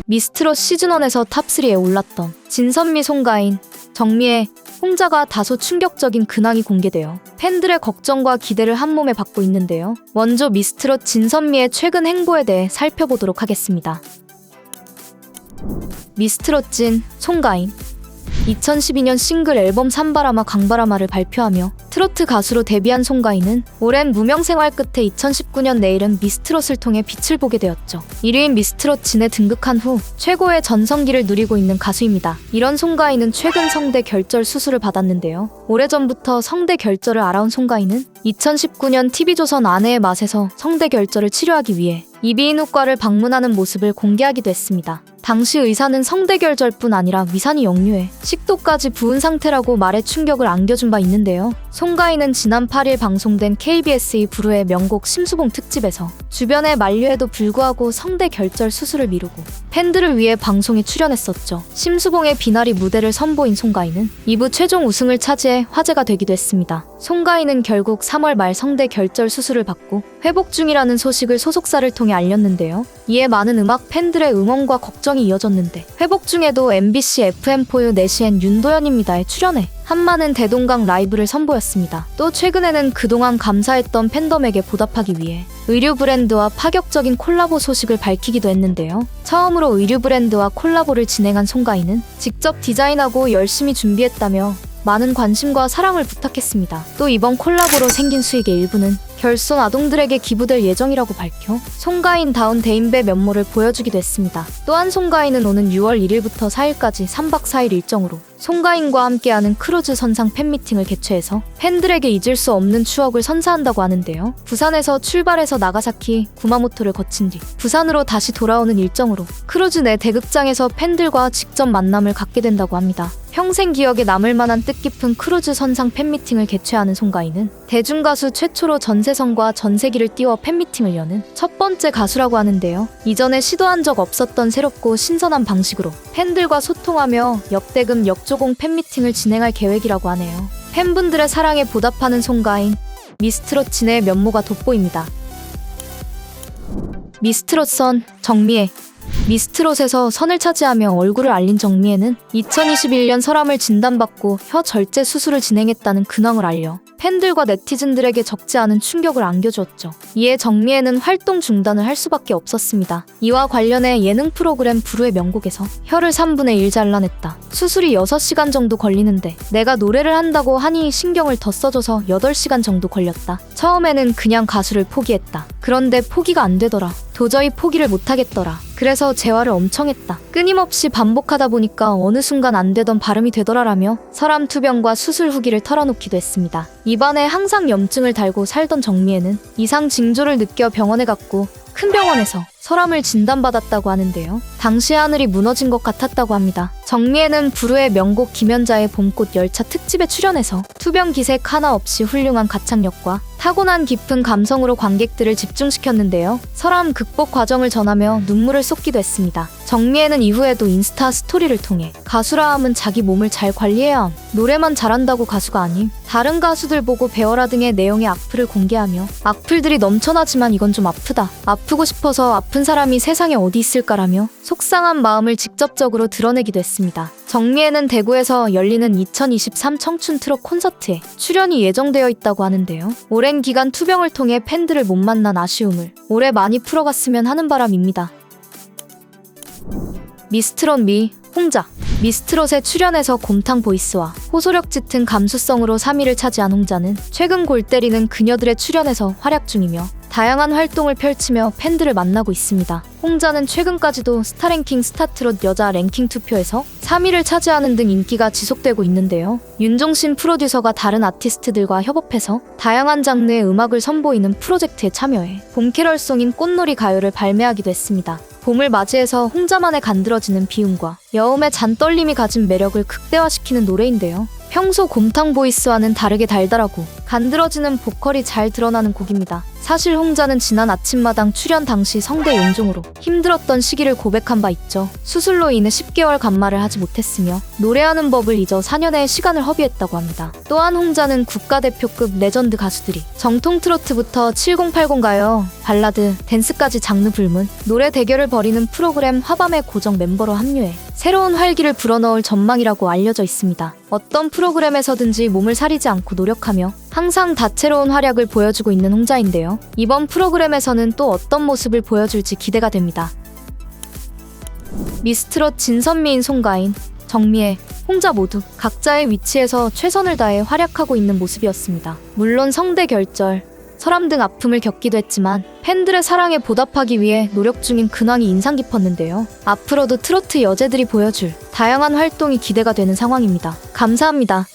미스트롯 시즌1에서 탑3에 올랐던 진선미, 송가인, 정미애, 홍자가 다소 충격적인 근황이 공개되어 팬들의 걱정과 기대를 한몸에 받고 있는데요. 먼저 미스트롯 진선미의 최근 행보에 대해 살펴보도록 하겠습니다. 미스트롯 진, 송가인 2012년 싱글 앨범 산바라마 강바라마를 발표하며 트로트 가수로 데뷔한 송가인은 오랜 무명 생활 끝에 2019년 내일은 미스트롯을 통해 빛을 보게 되었죠. 1위인 미스트롯 진에 등극한 후 최고의 전성기를 누리고 있는 가수입니다. 이런 송가인은 최근 성대 결절 수술을 받았는데요. 오래전부터 성대 결절을 앓아온 송가인은 2019년 TV조선 아내의 맛에서 성대 결절을 치료하기 위해 이비인후과를 방문하는 모습을 공개하기도 했습니다. 당시 의사는 성대 결절뿐 아니라 위산이 역류해 식도까지 부은 상태라고 말에 충격을 안겨준 바 있는데요. 송가인은 지난 8일 방송된 KBS의 불후의 명곡 심수봉 특집에서 주변의 만류에도 불구하고 성대 결절 수술을 미루고 팬들을 위해 방송에 출연했었죠. 심수봉의 비나리 무대를 선보인 송가인은 2부 최종 우승을 차지해 화제가 되기도 했습니다. 송가인은 결국 3월 말 성대 결절 수술을 받고 회복 중이라는 소식을 소속사를 통해 알렸는데요. 이에 많은 음악 팬들의 응원과 걱정이 이어졌는데 회복 중에도 MBC FM4U 4시엔 윤도현입니다에 출연해 한많은 대동강 라이브를 선보였습니다. 또 최근에는 그동안 감사했던 팬덤에게 보답하기 위해 의류 브랜드와 파격적인 콜라보 소식을 밝히기도 했는데요. 처음으로 의류 브랜드와 콜라보를 진행한 송가인은 직접 디자인하고 열심히 준비했다며 많은 관심과 사랑을 부탁했습니다. 또 이번 콜라보로 생긴 수익의 일부는 결손 아동들에게 기부될 예정이라고 밝혀 송가인다운 대인배 면모를 보여주기도 했습니다. 또한 송가인은 오는 6월 1일부터 4일까지 3박 4일 일정으로 송가인과 함께하는 크루즈 선상 팬미팅을 개최해서 팬들에게 잊을 수 없는 추억을 선사한다고 하는데요. 부산에서 출발해서 나가사키, 구마모토를 거친 뒤 부산으로 다시 돌아오는 일정으로 크루즈 내 대극장에서 팬들과 직접 만남을 갖게 된다고 합니다. 평생 기억에 남을 만한 뜻깊은 크루즈 선상 팬미팅을 개최하는 송가인은 대중가수 최초로 전세성과 전세기를 띄워 팬미팅을 여는 첫 번째 가수라고 하는데요. 이전에 시도한 적 없었던 새롭고 신선한 방식으로 팬들과 소통하며 역대급 역조공 팬미팅을 진행할 계획이라고 하네요. 팬분들의 사랑에 보답하는 송가인, 미스트롯 진의 면모가 돋보입니다. 미스트롯 선, 정미애 미스트롯에서 선을 차지하며 얼굴을 알린 정미애는 2021년 설암을 진단받고 혀 절제 수술을 진행했다는 근황을 알려 팬들과 네티즌들에게 적지 않은 충격을 안겨주었죠. 이에 정미애는 활동 중단을 할 수밖에 없었습니다. 이와 관련해 예능 프로그램 불후의 명곡에서 혀를 3분의 1 잘라냈다. 수술이 6시간 정도 걸리는데 내가 노래를 한다고 하니 신경을 더 써줘서 8시간 정도 걸렸다. 처음에는 그냥 가수를 포기했다. 그런데 포기가 안 되더라. 도저히 포기를 못하겠더라. 그래서 재활을 엄청 했다. 끊임없이 반복하다 보니까 어느 순간 안 되던 발음이 되더라라며 설암 투병과 수술 후기를 털어놓기도 했습니다. 입안에 항상 염증을 달고 살던 정미애는 이상 징조를 느껴 병원에 갔고 큰 병원에서 설암을 진단받았다고 하는데요. 당시 하늘이 무너진 것 같았다고 합니다. 정미애는 불후의 명곡 김연자의 봄꽃 열차 특집에 출연해서 투병 기색 하나 없이 훌륭한 가창력과 타고난 깊은 감성으로 관객들을 집중시켰는데요. 설암 극복 과정을 전하며 눈물을 쏟기도 했습니다. 정미애는 이후에도 인스타 스토리를 통해 가수라 함은 자기 몸을 잘 관리해야 함, 노래만 잘한다고 가수가 아님, 다른 가수들 보고 배워라 등의 내용의 악플을 공개하며 악플들이 넘쳐나지만 이건 좀 아프다, 아프고 싶어서 아픈 사람이 세상에 어디 있을까라며 속상한 마음을 직접적으로 드러내기도 했습니다. 정미애는 대구에서 열리는 2023 청춘 트롯 콘서트에 출연이 예정되어 있다고 하는데요. 오랜 기간 투병을 통해 팬들을 못 만난 아쉬움을 올해 많이 풀어갔으면 하는 바람입니다. 미스트롯 미, 홍자 미스트롯에 출연해서 곰탕 보이스와 호소력 짙은 감수성으로 3위를 차지한 홍자는 최근 골 때리는 그녀들의 출연에서 활약 중이며 다양한 활동을 펼치며 팬들을 만나고 있습니다. 홍자는 최근까지도 스타랭킹 스타트롯 여자 랭킹 투표에서 3위를 차지하는 등 인기가 지속되고 있는데요. 윤종신 프로듀서가 다른 아티스트들과 협업해서 다양한 장르의 음악을 선보이는 프로젝트에 참여해 봄 캐럴송인 꽃놀이 가요를 발매하기도 했습니다. 봄을 맞이해서 홍자만의 간드러지는 비움과 여음의 잔떨림이 가진 매력을 극대화시키는 노래인데요. 평소 곰탕 보이스와는 다르게 달달하고 간드러지는 보컬이 잘 드러나는 곡입니다. 사실 홍자는 지난 아침마당 출연 당시 성대 용종으로 힘들었던 시기를 고백한 바 있죠. 수술로 인해 10개월 간말을 하지 못했으며 노래하는 법을 잊어 4년의 시간을 허비했다고 합니다. 또한 홍자는 국가대표급 레전드 가수들이 정통 트로트부터 7080 가요, 발라드, 댄스까지 장르 불문, 노래 대결을 벌이는 프로그램 화밤의 고정 멤버로 합류해 새로운 활기를 불어넣을 전망이라고 알려져 있습니다. 어떤 프로그램에서든지 몸을 사리지 않고 노력하며 항상 다채로운 활약을 보여주고 있는 홍자인데요. 이번 프로그램에서는 또 어떤 모습을 보여줄지 기대가 됩니다. 미스트롯 진선미인, 송가인, 정미애, 홍자 모두 각자의 위치에서 최선을 다해 활약하고 있는 모습이었습니다. 물론 성대 결절, 설암 등 아픔을 겪기도 했지만 팬들의 사랑에 보답하기 위해 노력 중인 근황이 인상 깊었는데요. 앞으로도 트로트 여제들이 보여줄 다양한 활동이 기대가 되는 상황입니다. 감사합니다.